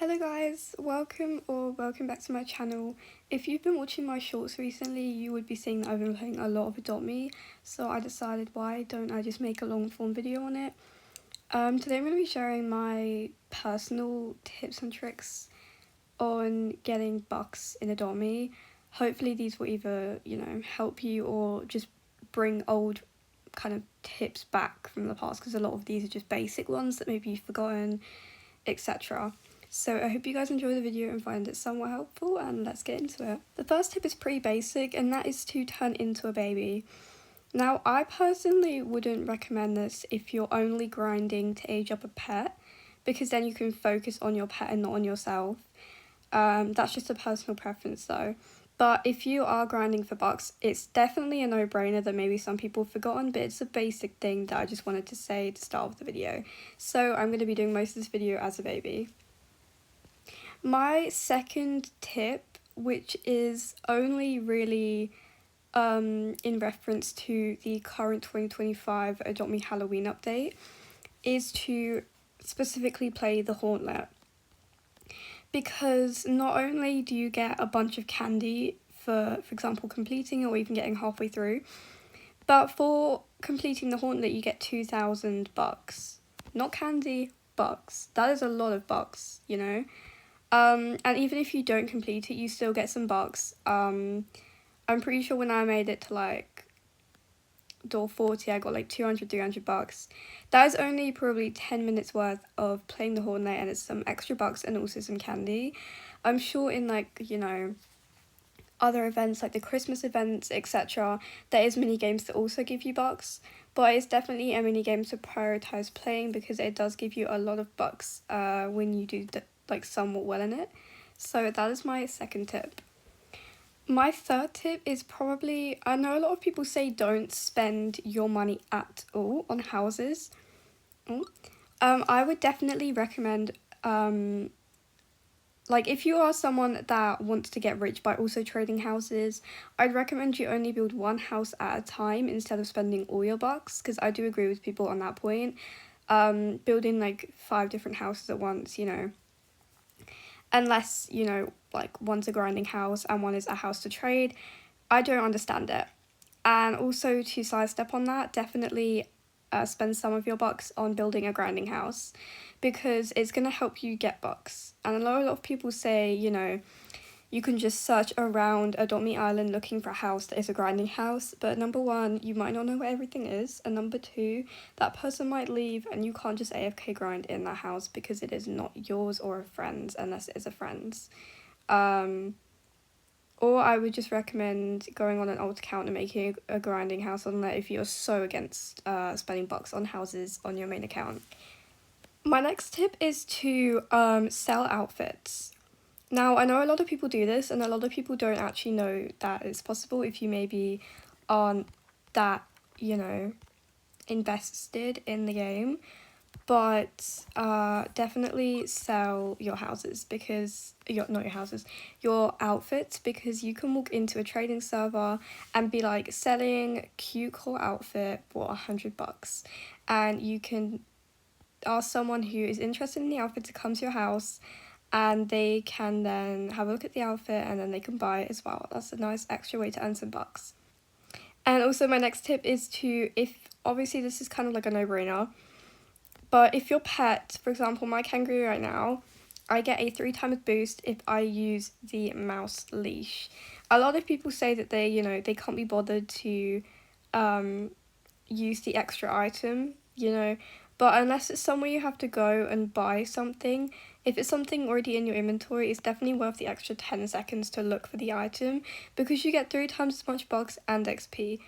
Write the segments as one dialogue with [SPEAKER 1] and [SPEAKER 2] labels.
[SPEAKER 1] Hello guys, welcome back to my channel. If you've been watching my shorts recently, you would be seeing that I've been playing a lot of Adopt Me, so I decided why don't I just make a long form video on it. Today I'm going to be sharing my personal tips and tricks on getting bucks in Adopt Me. Hopefully these will either, help you or just bring old kind of tips back from the past, because a lot of these are just basic ones that maybe you've forgotten, etc. So I hope you guys enjoy the video and find it somewhat helpful, and let's get into it. The first tip is pretty basic, and that is to turn into a baby. Now, I personally wouldn't recommend this if you're only grinding to age up a pet, because then you can focus on your pet and not on yourself. That's just a personal preference though. But if you are grinding for bucks, it's definitely a no-brainer that maybe some people have forgotten, but it's a basic thing that I just wanted to say to start with the video. So I'm going to be doing most of this video as a baby. My second tip, which is only really in reference to the current 2025 Adopt Me Halloween update, is to specifically play the Hauntlet. Because not only do you get a bunch of candy for example, completing or even getting halfway through, but for completing the Hauntlet you get 2,000 bucks. Not candy, bucks. That is a lot of bucks, you know? And even if you don't complete it, you still get some bucks. I'm pretty sure when I made it to like door 40, I got like 200-300 bucks. That is only probably 10 minutes worth of playing the Hauntlet, and it's some extra bucks and also some candy. I'm sure in like, other events like the Christmas events, etc., there is mini games that also give you bucks, but it's definitely a mini game to prioritize playing because it does give you a lot of bucks when you do like somewhat well in it. So that is my second tip. My third tip is probably, I know a lot of people say don't spend your money at all on houses. I would definitely recommend, like if you are someone that wants to get rich by also trading houses, I'd recommend you only build one house at a time instead of spending all your bucks, because I do agree with people on that point. Building like 5 different houses at once, unless, like one's a grinding house and one is a house to trade, I don't understand it. And also to sidestep on that, definitely spend some of your bucks on building a grinding house, because it's going to help you get bucks. And a lot of people say, you can just search around Adopt Me Island looking for a house that is a grinding house, but number one, you might not know where everything is, and number two, that person might leave and you can't just AFK grind in that house because it is not yours or a friend's unless it is a friend's. Or I would just recommend going on an alt account and making a grinding house on there if you're so against spending bucks on houses on your main account. My next tip is to sell outfits. Now, I know a lot of people do this, and a lot of people don't actually know that it's possible if you maybe aren't that, invested in the game. But definitely sell your houses, because your outfits, because you can walk into a trading server and be like selling cute cool outfit for 100 bucks, and you can ask someone who is interested in the outfit to come to your house, and they can then have a look at the outfit and then they can buy it as well. That's a nice extra way to earn some bucks. And also my next tip is to, if obviously this is kind of like a no-brainer, but if your pet, for example my kangaroo right now, I get a 3x boost if I use the mouse leash. A lot of people say that they can't be bothered to use the extra item, but unless it's somewhere you have to go and buy something, if it's something already in your inventory, it's definitely worth the extra 10 seconds to look for the item, because you get 3 times as much bucks and XP.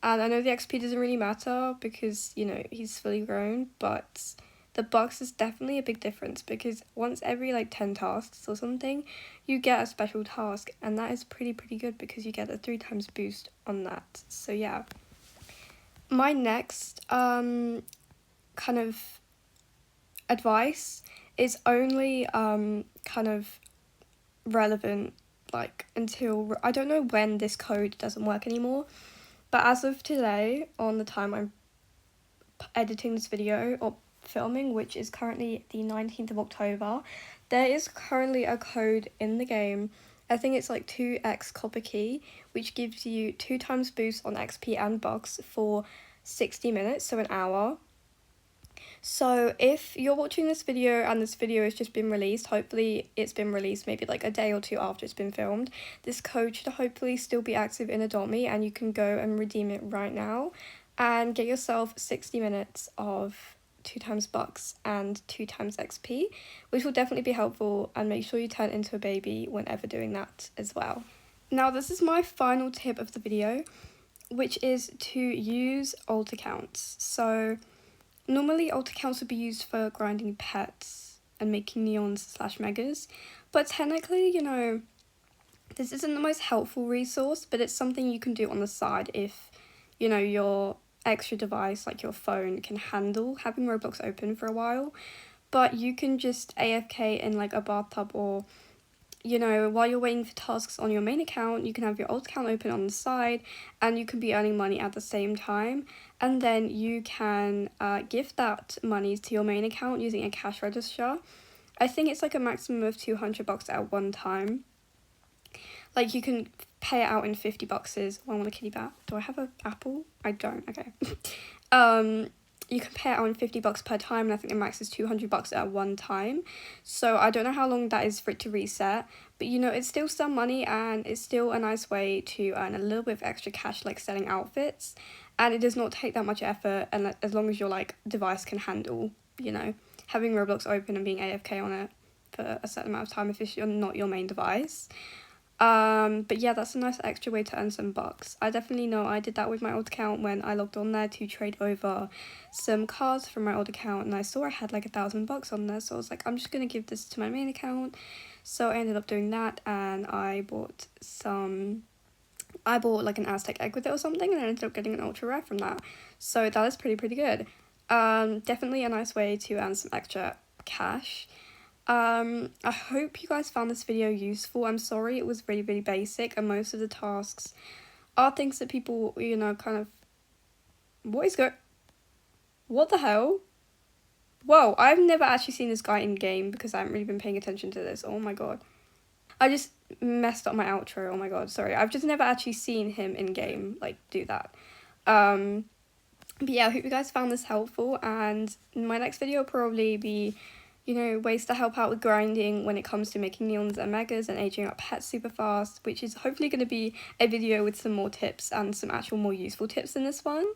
[SPEAKER 1] And I know the XP doesn't really matter because, he's fully grown, but the bucks is definitely a big difference, because once every like 10 tasks or something, you get a special task, and that is pretty good because you get a 3x boost on that. So yeah. My next kind of advice is only kind of relevant like until, I don't know when this code doesn't work anymore, but as of today, on the time I'm editing this video or filming, which is currently the 19th of October, there is currently a code in the game. I think it's like 2x copper key, which gives you 2 times boost on XP and bucks for 60 minutes, so an hour. So if you're watching this video and this video has just been released, hopefully it's been released maybe like a day or two after it's been filmed, this code should hopefully still be active in Adopt Me, and you can go and redeem it right now and get yourself 60 minutes of 2 times bucks and 2 times XP, which will definitely be helpful, and make sure you turn into a baby whenever doing that as well. Now this is my final tip of the video, which is to use alt accounts. So normally alt accounts would be used for grinding pets and making neons/megas, but technically, you know, this isn't the most helpful resource, but it's something you can do on the side if, you know, your extra device like your phone can handle having Roblox open for a while. But you can just AFK in like a bathtub, or, you know, while you're waiting for tasks on your main account, you can have your alt account open on the side and you can be earning money at the same time. And then you can give that money to your main account using a cash register. I think it's like a maximum of 200 bucks at one time. Like you can pay it out in 50 boxes. Oh, I want a kitty bat. Do I have an apple? I don't. Okay. You can pay it out in 50 bucks per time, and I think the max is 200 bucks at one time. So I don't know how long that is for it to reset, but you know, it's still some money, and it's still a nice way to earn a little bit of extra cash, like selling outfits. And it does not take that much effort, and as long as your like device can handle, you know, having Roblox open and being AFK on it for a certain amount of time if it's not your main device. But yeah, that's a nice extra way to earn some bucks. I definitely know I did that with my old account when I logged on there to trade over some cars from my old account, and I saw I had like 1,000 bucks on there, so I was like, I'm just gonna give this to my main account. So I ended up doing that, and I bought like an Aztec egg with it or something, and I ended up getting an ultra rare from that. So that is pretty good. Definitely a nice way to earn some extra cash. I hope you guys found this video useful. I'm sorry it was really basic, and most of the tasks are things that people, you know, kind of... What the hell? Whoa, I've never actually seen this guy in game because I haven't really been paying attention to this. Oh my god. I just messed up my outro. Oh my god, sorry. I've just never actually seen him in game, like, do that. But yeah, I hope you guys found this helpful, and my next video will probably be, you know, ways to help out with grinding when it comes to making neons and megas and aging up pets super fast, which is hopefully going to be a video with some more tips and some actual more useful tips than this one.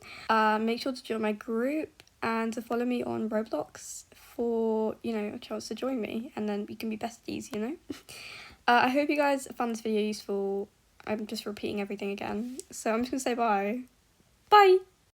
[SPEAKER 1] Make sure to join my group and to follow me on Roblox for, you know, a chance to join me, and then we can be besties, you know. I hope you guys found this video useful. I'm just repeating everything again, so I'm just gonna say bye. Bye!